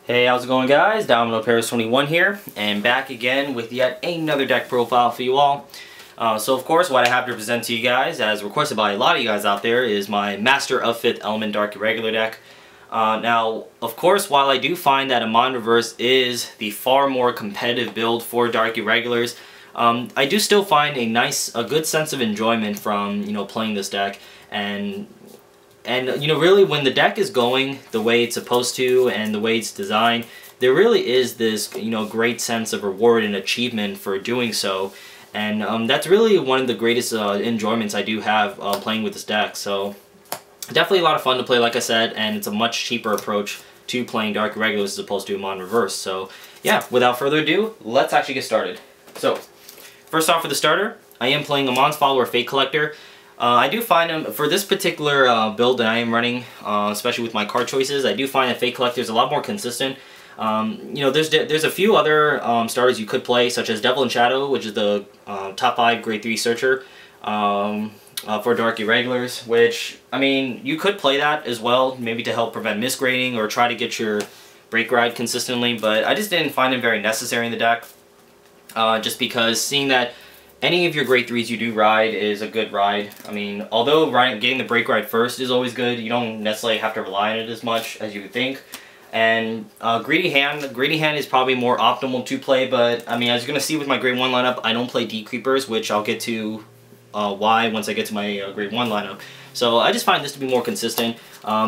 Hey, how's it going, guys? Domino Paris 21 here, and back again with yet another deck profile for you all. So of course, what I have to present to you guys, as requested by a lot of you guys out there, is my Master of 5th Element Dark Irregular deck. Now, of course, while I do find that Amon Reverse is the far more competitive build for Dark Irregulars, I do still find a good sense of enjoyment from, playing this deck. And really, when the deck is going the way it's supposed to and the way it's designed, there really is this, great sense of reward and achievement for doing so. And that's really one of the greatest enjoyments I do have playing with this deck. So definitely a lot of fun to play, like I said, and it's a much cheaper approach to playing Dark Irregulars as opposed to Amon Reverse. So yeah, without further ado, let's actually get started. So first off, for the starter, I am playing Amon's Follower, Fate Collector. I do find him, for this particular build that I am running, especially with my card choices, I do find that Fate Collector is a lot more consistent. There's a few other starters you could play, such as Devil in Shadow, which is the top 5 grade 3 searcher for Dark Irregulars, which, I mean, you could play that as well, maybe to help prevent misgrading or try to get your break ride consistently, but I just didn't find it very necessary in the deck, just because seeing that any of your grade 3s you do ride is a good ride. I mean, although getting the break ride first is always good, you don't necessarily have to rely on it as much as you would think. And Greedy Hand is probably more optimal to play, but I mean, as you're going to see with my grade 1 lineup, I don't play Deep Creepers, which I'll get to why once I get to my grade 1 lineup. So I just find this to be more consistent.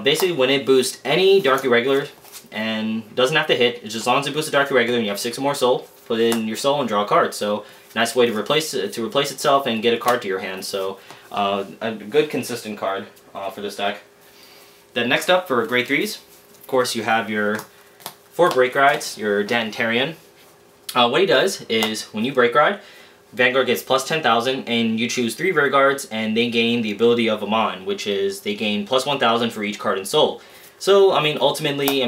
Basically, when it boosts any Dark Irregular, and doesn't have to hit, it's just as long as it boosts a Dark Irregular and you have 6 or more soul, put it in your soul and draw a card. So nice way to replace itself and get a card to your hand. So a good consistent card for this deck. Then next up, for grade 3s, of course you have your 4 break rides, your Dantarian. What he does is when you break ride, Vanguard gets plus 10,000 and you choose 3 rear guards and they gain the ability of Amon, which is they gain plus 1,000 for each card in soul. So, I mean, ultimately,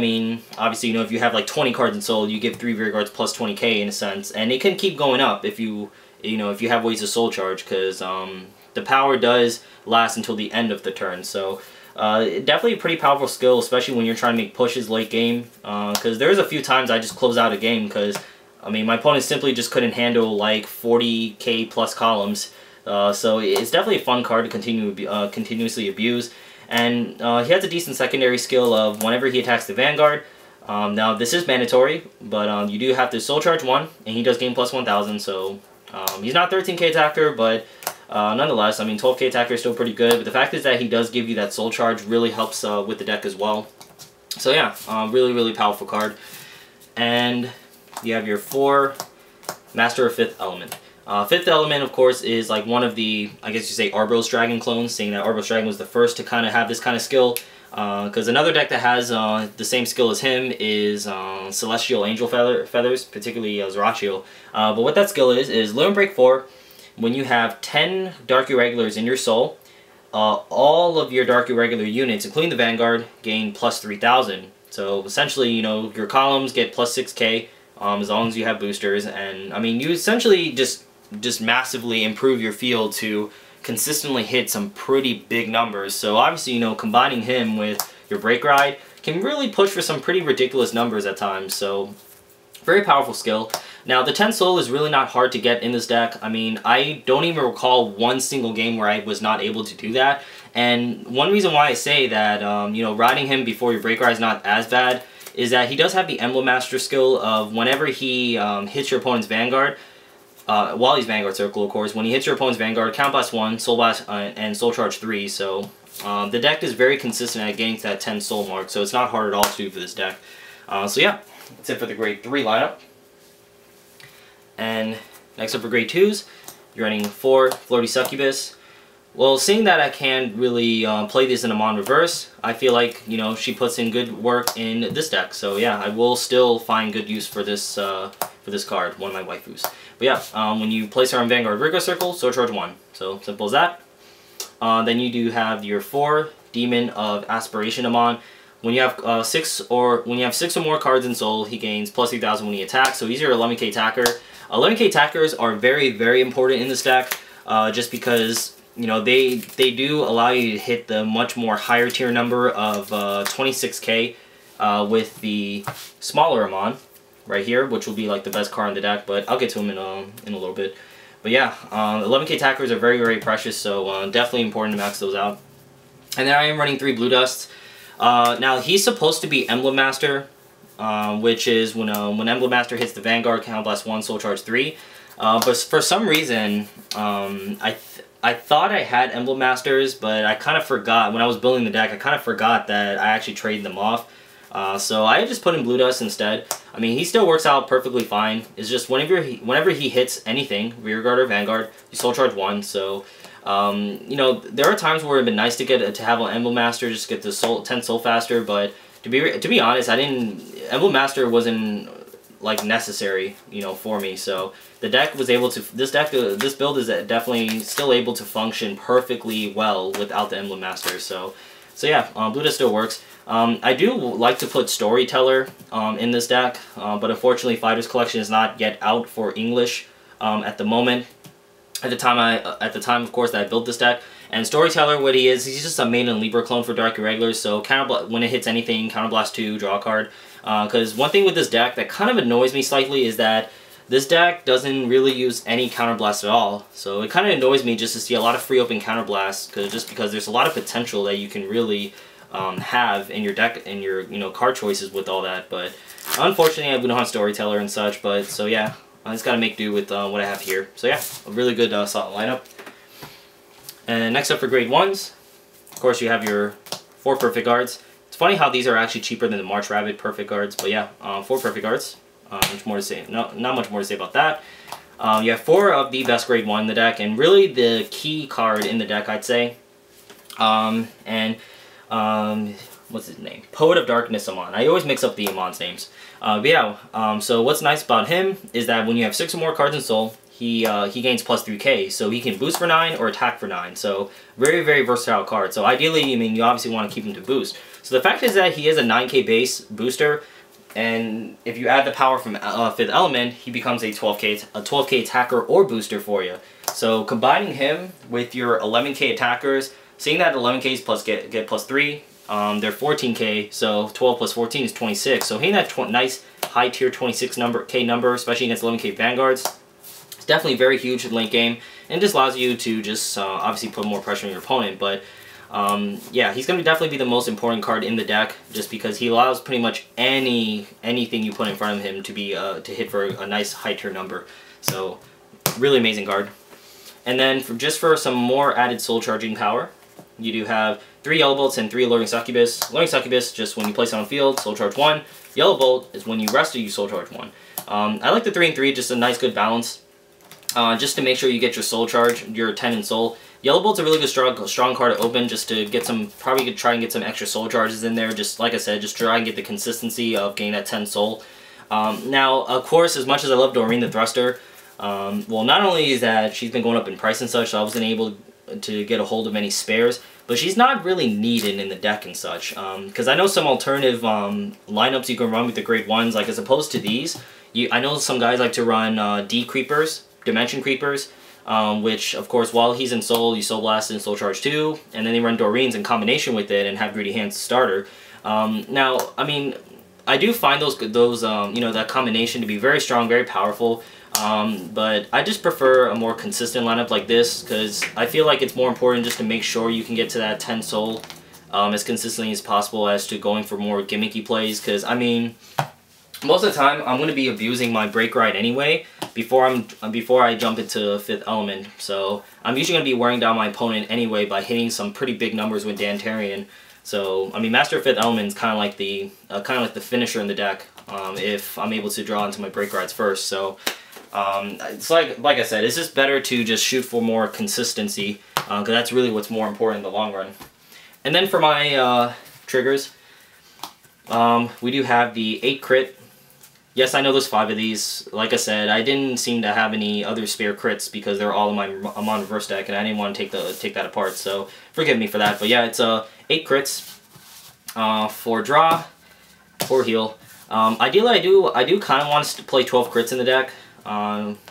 obviously, if you have like 20 cards in soul, you give 3 rear guards plus 20k in a sense, and it can keep going up if you have ways to soul charge, because the power does last until the end of the turn. So, definitely a pretty powerful skill, especially when you're trying to make pushes late game, because there's a few times I just close out a game because, my opponent simply just couldn't handle like 40k plus columns. So it's definitely a fun card to continuously abuse. And he has a decent secondary skill of whenever he attacks the Vanguard. Now this is mandatory, but you do have to soul charge 1, and he does gain plus 1,000. So he's not 13k attacker, but nonetheless, 12k attacker is still pretty good. But the fact is that he does give you that soul charge really helps with the deck as well. So yeah, really, really powerful card. And you have your 4 Master of 5th Element. 5th Element, of course, is like one of the, I guess you say, Arbros Dragon clones, saying that Arbros Dragon was the first to kind of have this kind of skill. Because another deck that has the same skill as him is Celestial Angel Feathers, particularly Zerachiel. But what that skill is Limit Break 4, when you have 10 Dark Irregulars in your soul, all of your Dark Irregular units, including the Vanguard, gain plus 3,000. So essentially, your columns get plus 6k as long as you have boosters. And, you essentially just massively improve your field to consistently hit some pretty big numbers. So obviously, combining him with your break ride can really push for some pretty ridiculous numbers at times. So very powerful skill. Now the 10 soul is really not hard to get in this deck. I don't even recall one single game where I was not able to do that. And one reason why I say that riding him before your break ride is not as bad is that he does have the Emblem Master skill of whenever he hits your opponent's Vanguard, while he's Vanguard Circle, of course, when he hits your opponent's Vanguard, Count Blast 1, Soul Blast, and Soul Charge 3, so the deck is very consistent at getting to that 10 soul mark, so it's not hard at all to do for this deck. So yeah, that's it for the grade 3 lineup. And next up for grade 2s, you're running 4 Flirtacious Succubus. Well, seeing that I can't really play this in Amon Reverse, I feel like, she puts in good work in this deck. So yeah, I will still find good use for this card, one of my waifus. But yeah, when you place her on Vanguard Rigor Circle, Soul Charge 1. So simple as that. Then you do have your 4 Demon of Aspiration Amon. When you have 6 or more cards in Soul, he gains plus 3,000 when he attacks. So he's your 11k attacker. 11k attackers are very, very important in this deck, just because they do allow you to hit the much more higher tier number of 26k with the smaller Amon right here, which will be like the best card in the deck, but I'll get to him in a little bit. But yeah, 11k attackers are very, very precious, so definitely important to max those out. And then I am running 3 blue dusts. Now he's supposed to be Emblem Master, which is when Emblem Master hits the Vanguard, Counterblast 1, Soul Charge 3. But for some reason, I thought I had Emblem Masters, but I kind of forgot, when I was building the deck, I kind of forgot that I actually traded them off. So I just put in Blue Dust instead. I mean, he still works out perfectly fine. It's just whenever he hits anything, Rearguard or Vanguard, you Soul Charge 1. So, you know, there are times where it'd been nice to have an Emblem Master, just get the 10 soul faster, but to be honest, Emblem Master wasn't like necessary, you know, for me. So the deck was able to, this build is definitely still able to function perfectly well without the Emblem Master. So yeah, Blue Dust still works. I do like to put Storyteller in this deck, but unfortunately Fighters Collection is not yet out for English at the moment. At the time, of course, that I built this deck. And Storyteller, what he is, he's just a main and Libra clone for Dark Irregulars. So when it hits anything, Counterblast 2, draw a card. Because one thing with this deck that kind of annoys me slightly is that this deck doesn't really use any Counterblast at all. So it kind of annoys me just to see a lot of free open Counterblasts, because there's a lot of potential that you can really have in your deck and your card choices with all that. But unfortunately, we don't have Storyteller and such. But so yeah, I just gotta make do with what I have here. So yeah, a really good solid lineup. And next up for grade 1s, of course you have your 4 Perfect Guards. It's funny how these are actually cheaper than the March Rabbit Perfect Guards, but yeah, 4 Perfect Guards. Much more to say? Not much more to say about that. You have 4 of the best grade 1 in the deck, and really the key card in the deck, I'd say. What's his name? Poet of Darkness Amon. I always mix up the Amon's names. But yeah, so what's nice about him is that when you have 6 or more cards in Soul, he gains plus 3k, so he can boost for 9 or attack for 9. So very, very versatile card. So ideally, I mean, you obviously want to keep him to boost. So the fact is that he is a 9k base booster, and if you add the power from 5th Element, he becomes a 12k attacker or booster for you. So combining him with your 11k attackers, seeing that 11k's plus get plus 3, they're 14k, so 12 plus 14 is 26. So hitting that nice high tier 26 K number, especially against 11k Vanguards, it's definitely very huge in late game, and just allows you to just obviously put more pressure on your opponent. But yeah, he's going to definitely be the most important card in the deck, just because he allows pretty much anything you put in front of him to be to hit for a nice high tier number. So really amazing card. And then just for some more added soul charging power, you do have 3 Yellow Bolts and 3 Allurring Succubus. Allurring Succubus, just when you place it on field, soul charge 1. Yellow Bolt is when you rest it, you soul charge 1. I like the 3 and 3, just a nice good balance. Just to make sure you get your soul charge, your 10 in soul. Yellow Bolt's a really good strong card to open, just to get some, probably could try and get some extra soul charges in there. Just like I said, just try and get the consistency of getting that 10 soul. Now, of course, as much as I love Doreen the Thruster, well, not only is that she's been going up in price and such, so I wasn't able to get a hold of any spares, but she's not really needed in the deck and such. Because I know some alternative lineups you can run with the grade 1s, like as opposed to these. I know some guys like to run D Creepers, Dimension Creepers, which, of course, while he's in Soul, you Soul Blast and Soul Charge 2, and then they run Doreen's in combination with it and have Greedy Hands starter. Now, I mean, I do find those you know, that combination to be very strong, very powerful, but I just prefer a more consistent lineup like this, because I feel like it's more important just to make sure you can get to that 10 Soul as consistently as possible as to going for more gimmicky plays, because, I mean, most of the time, I'm going to be abusing my Break Ride anyway before I jump into 5th Element. So I'm usually going to be wearing down my opponent anyway by hitting some pretty big numbers with Dantarian. So I mean, Master of 5th Element is kind of like the finisher in the deck if I'm able to draw into my Break Rides first. So it's like I said, it's just better to just shoot for more consistency, because that's really what's more important in the long run. And then for my triggers, we do have the 8 crit. Yes, I know there's 5 of these. Like I said, I didn't seem to have any other spare crits because they're all in my Amon reverse deck, and I didn't want to take that apart. So forgive me for that. But yeah, it's 8 crits, 4 draw, 4 heal. Ideally, I do kind of want to play 12 crits in the deck.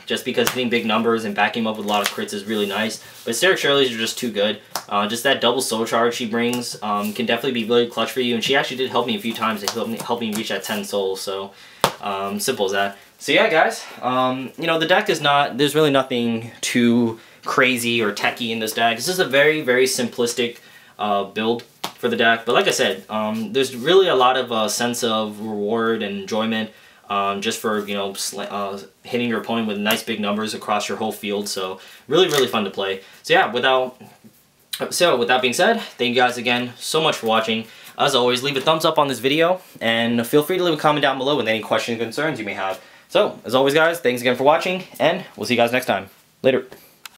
just because hitting big numbers and backing him up with a lot of crits is really nice. But Hysteric Shirley's are just too good. Just that double soul charge she brings can definitely be really clutch for you, and she actually did help me a few times to help me reach that 10 souls, so simple as that. So yeah, guys, you know, the deck is not, there's really nothing too crazy or techy in this deck. This is a very, very simplistic build for the deck, but like I said, there's really a lot of sense of reward and enjoyment just for, you know, hitting your opponent with nice big numbers across your whole field. So really, really fun to play. So yeah, with that being said, thank you guys again so much for watching. As always, leave a thumbs up on this video, and feel free to leave a comment down below with any questions and concerns you may have. So, as always guys, thanks again for watching, and we'll see you guys next time. Later.